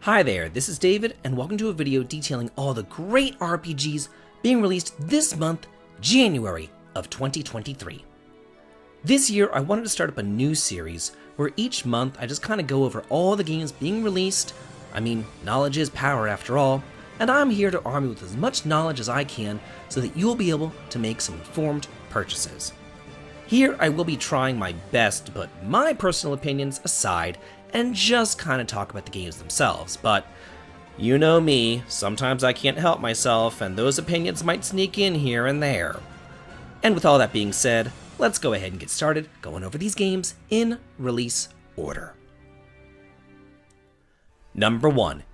Hi there, this is David, and welcome to a video detailing all the great RPGs being released this month, January of 2023. This year, I wanted to start up a new series where each month I just kind of go over all the games being released. I mean, knowledge is power after all, and I'm here to arm you with as much knowledge as I can so that you'll be able to make some informed purchases. Here, I will be trying my best to put my personal opinions aside and just kind of talk about the games themselves, but you know me, sometimes I can't help myself, and those opinions might sneak in here and there. And with all that being said, let's go ahead and get started going over these games in release order. Number 1,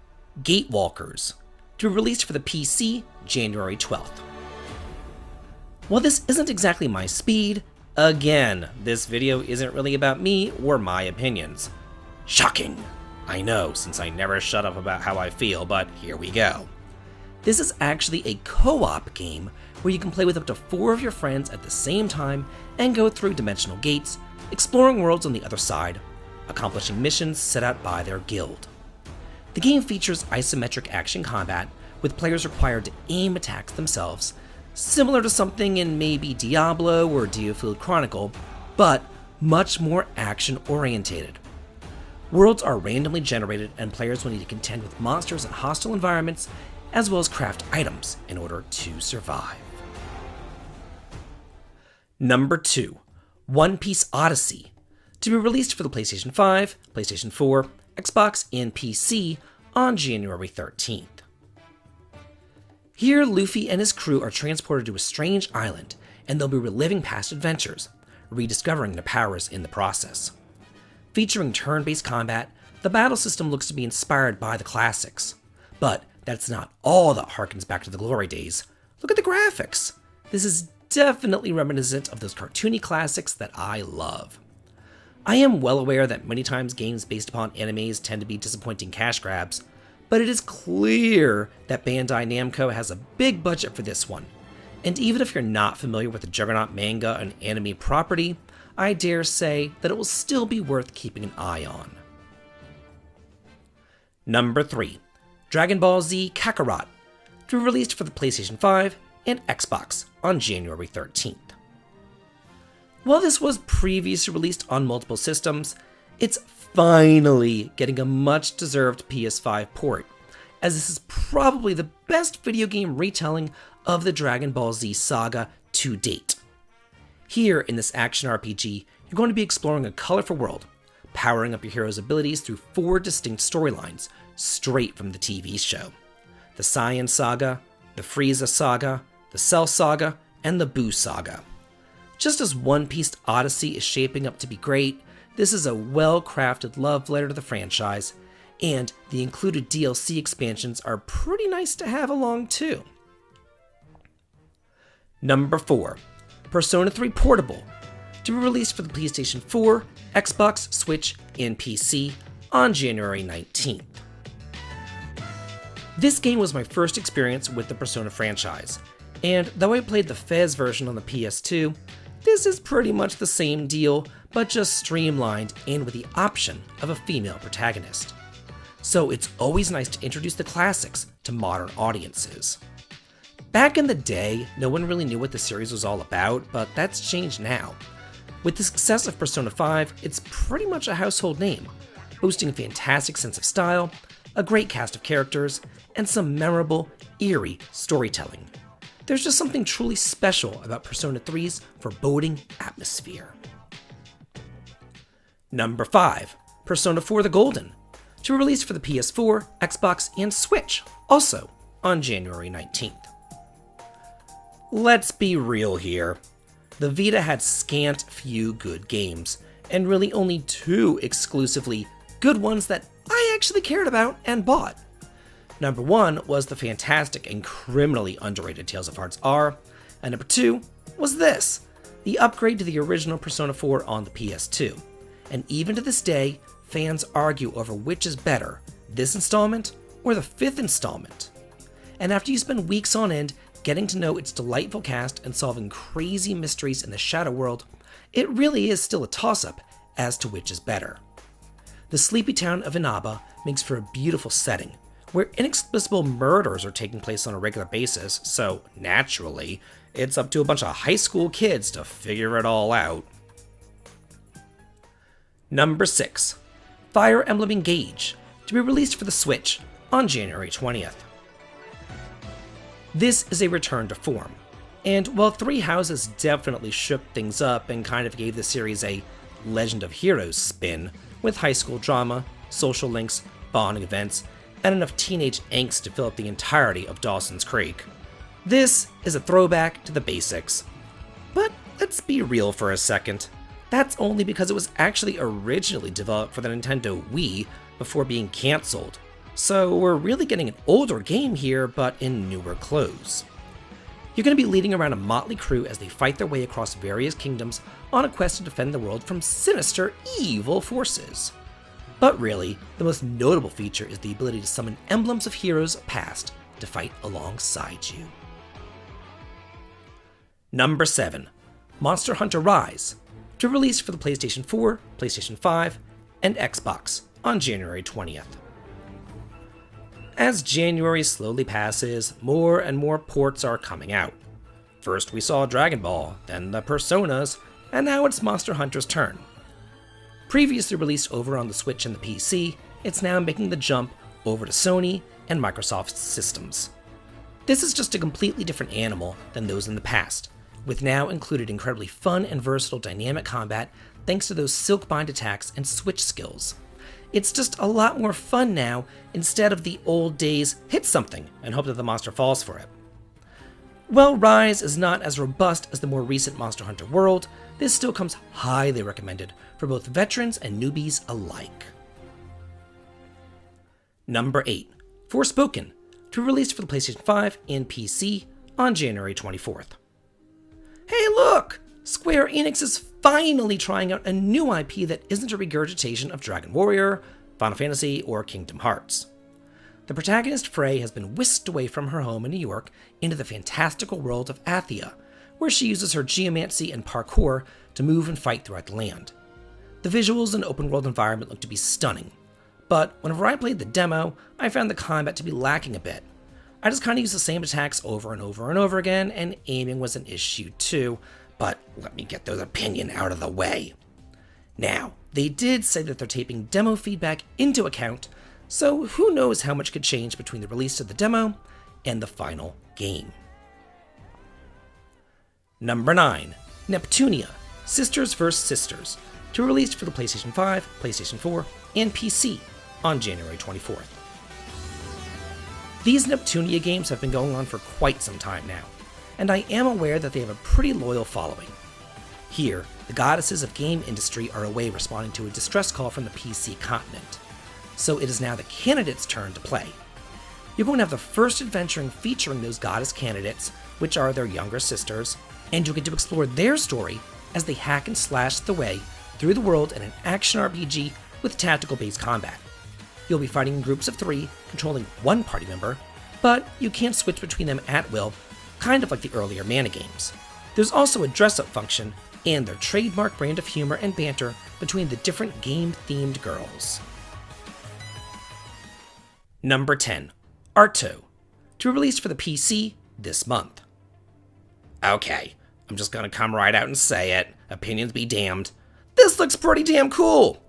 Gatewalkers, to be released for the PC January 12th. While this isn't exactly my speed, again, this video isn't really about me or my opinions. Shocking! I know, since I never shut up about how I feel, but here we go. This is actually a co-op game where you can play with up to 4 of your friends at the same time and go through dimensional gates, exploring worlds on the other side, accomplishing missions set out by their guild. The game features isometric action combat, with players required to aim attacks themselves, similar to something in maybe Diablo or Diofield Chronicle, but much more action-orientated. Worlds are randomly generated, and players will need to contend with monsters in hostile environments, as well as craft items in order to survive. Number 2, Piece Odyssey, to be released for the PlayStation 5, PlayStation 4, Xbox, and PC on January 13th. Here, Luffy and his crew are transported to a strange island, and they'll be reliving past adventures, rediscovering their powers in the process. Featuring turn-based combat, the battle system looks to be inspired by the classics. But that's not all that harkens back to the glory days. Look at the graphics! This is definitely reminiscent of those cartoony classics that I love. I am well aware that many times games based upon animes tend to be disappointing cash grabs, but it is clear that Bandai Namco has a big budget for this one. And even if you're not familiar with the Juggernaut manga and anime property, I dare say that it will still be worth keeping an eye on. Number 3, Dragon Ball Z Kakarot, to be released for the PlayStation 5 and Xbox on January 13th. While this was previously released on multiple systems, it's finally getting a much-deserved PS5 port, as this is probably the best video game retelling of the Dragon Ball Z saga to date. Here, in this action RPG, you're going to be exploring a colorful world, powering up your hero's abilities through 4 distinct storylines, straight from the TV show. The Saiyan Saga, the Frieza Saga, the Cell Saga, and the Buu Saga. Just as Piece Odyssey is shaping up to be great, this is a well-crafted love letter to the franchise, and the included DLC expansions are pretty nice to have along too. Number 4, Persona 3 Portable, to be released for the PlayStation 4, Xbox, Switch, and PC on January 19th. This game was my first experience with the Persona franchise, and though I played the FES version on the PS2, this is pretty much the same deal, but just streamlined and with the option of a female protagonist. So it's always nice to introduce the classics to modern audiences. Back in the day, no one really knew what the series was all about, but that's changed now. With the success of Persona 5, it's pretty much a household name, boasting a fantastic sense of style, a great cast of characters, and some memorable, eerie storytelling. There's just something truly special about Persona 3's foreboding atmosphere. Number 5, Persona 4 The Golden, to be released for the PS4, Xbox, and Switch, also on January 19th. Let's be real here. The Vita had scant few good games, and really only 2 exclusively good ones that I actually cared about and bought. Number 1 was the fantastic and criminally underrated Tales of Hearts R, and number 2 was this, the upgrade to the original Persona 4 on the PS2. And even to this day, fans argue over which is better, this installment or the 5th installment. And after you spend weeks on end getting to know its delightful cast and solving crazy mysteries in the Shadow World, it really is still a toss-up as to which is better. the sleepy town of Inaba makes for a beautiful setting, where inexplicable murders are taking place on a regular basis, so naturally, it's up to a bunch of high school kids to figure it all out. Number 6. Fire Emblem Engage, to be released for the Switch on January 20th. This is a return to form, and while Three Houses definitely shook things up and kind of gave the series a Legend of Heroes spin, with high school drama, social links, bonding events, and enough teenage angst to fill up the entirety of Dawson's Creek, this is a throwback to the basics. But let's be real for a second. That's only because it was actually originally developed for the Nintendo Wii before being cancelled. So we're really getting an older game here, but in newer clothes. You're going to be leading around a motley crew as they fight their way across various kingdoms on a quest to defend the world from sinister, evil forces. But really, the most notable feature is the ability to summon emblems of heroes past to fight alongside you. Number 7. Monster Hunter Rise, to release for the PlayStation 4, PlayStation 5, and Xbox on January 20th. As January slowly passes, more and more ports are coming out. First we saw Dragon Ball, then the Personas, and now it's Monster Hunter's turn. Previously released over on the Switch and the PC, it's now making the jump over to Sony and Microsoft's systems. This is just a completely different animal than those in the past, with now included incredibly fun and versatile dynamic combat thanks to those silk-bind attacks and switch skills. It's just a lot more fun now instead of the old days hit something and hope that the monster falls for it. While Rise is not as robust as the more recent Monster Hunter World, this still comes highly recommended for both veterans and newbies alike. Number 8. Forspoken, to be released for the PlayStation 5 and PC on January 24th. Hey look! Square Enix is finally trying out a new IP that isn't a regurgitation of Dragon Warrior, Final Fantasy, or Kingdom Hearts. The protagonist Frey has been whisked away from her home in New York into the fantastical world of Athia, where she uses her geomancy and parkour to move and fight throughout the land. The visuals and open world environment look to be stunning, but whenever I played the demo, I found the combat to be lacking a bit. I just kind of used the same attacks over and over and over again, and aiming was an issue too, but let me get those opinion out of the way. Now, they did say that they're taking demo feedback into account, so who knows how much could change between the release of the demo and the final game. Number 9. Neptunia Sisters vs. Sisters, to be released for the PlayStation 5, PlayStation 4, and PC on January 24th. These Neptunia games have been going on for quite some time now, and I am aware that they have a pretty loyal following. Here, the goddesses of game industry are away responding to a distress call from the PC continent, so it is now the candidates' turn to play. You're going to have the first adventuring featuring those goddess candidates, which are their younger sisters, and you'll get to explore their story as they hack and slash their way through the world in an action RPG with tactical-based combat. You'll be fighting in groups of 3, controlling one party member, but you can't switch between them at will, kind of like the earlier Mana games. There's also a dress-up function, and their trademark brand of humor and banter between the different game-themed girls. Number 10. Arto, to be released for the PC this month. Okay, I'm just gonna come right out and say it, opinions be damned. This looks pretty damn cool!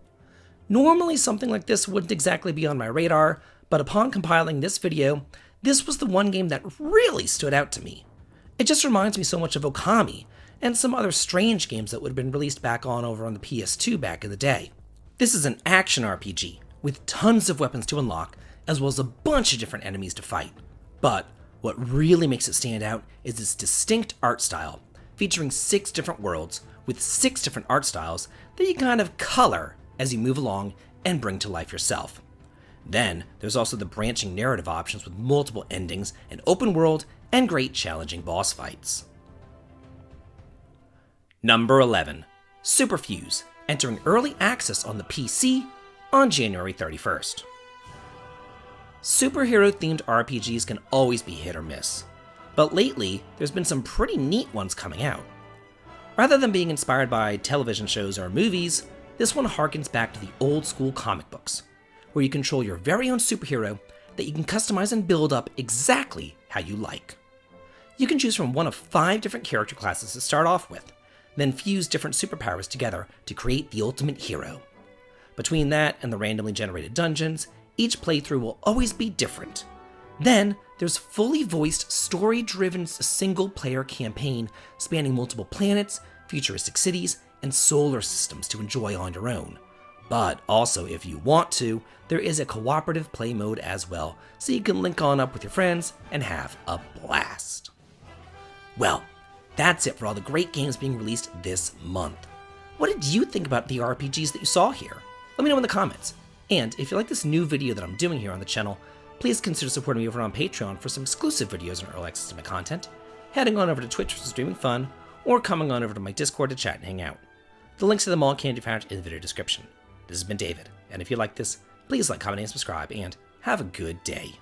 Normally something like this wouldn't exactly be on my radar, but upon compiling this video, this was the one game that really stood out to me. It just reminds me so much of Okami, and some other strange games that would have been released back on over on the PS2 back in the day. This is an action RPG, with tons of weapons to unlock, as well as a bunch of different enemies to fight. But what really makes it stand out is its distinct art style, featuring 6 different worlds, with 6 different art styles that you kind of color as you move along and bring to life yourself. Then, there's also the branching narrative options with multiple endings, an open world, and great challenging boss fights. Number 11. Superfuse, entering early access on the PC on January 31st. Superhero-themed RPGs can always be hit or miss, but lately, there's been some pretty neat ones coming out. Rather than being inspired by television shows or movies, This one harkens back to the old school comic books, where you control your very own superhero that you can customize and build up exactly how you like. You can choose from one of 5 different character classes to start off with, then fuse different superpowers together to create the ultimate hero. Between that and the randomly generated dungeons, each playthrough will always be different. Then, there's fully voiced, story-driven single-player campaign spanning multiple planets, futuristic cities, and solar systems to enjoy on your own. But also, if you want to, there is a cooperative play mode as well, so you can link on up with your friends and have a blast. Well, that's it for all the great games being released this month. What did you think about the RPGs that you saw here? Let me know in the comments. And if you like this new video that I'm doing here on the channel, please consider supporting me over on Patreon for some exclusive videos and early access to my content, heading on over to Twitch for streaming fun, or coming on over to my Discord to chat and hang out. The links to them all can be found in the video description. This has been David, and if you like this, please like, comment, and subscribe, and have a good day.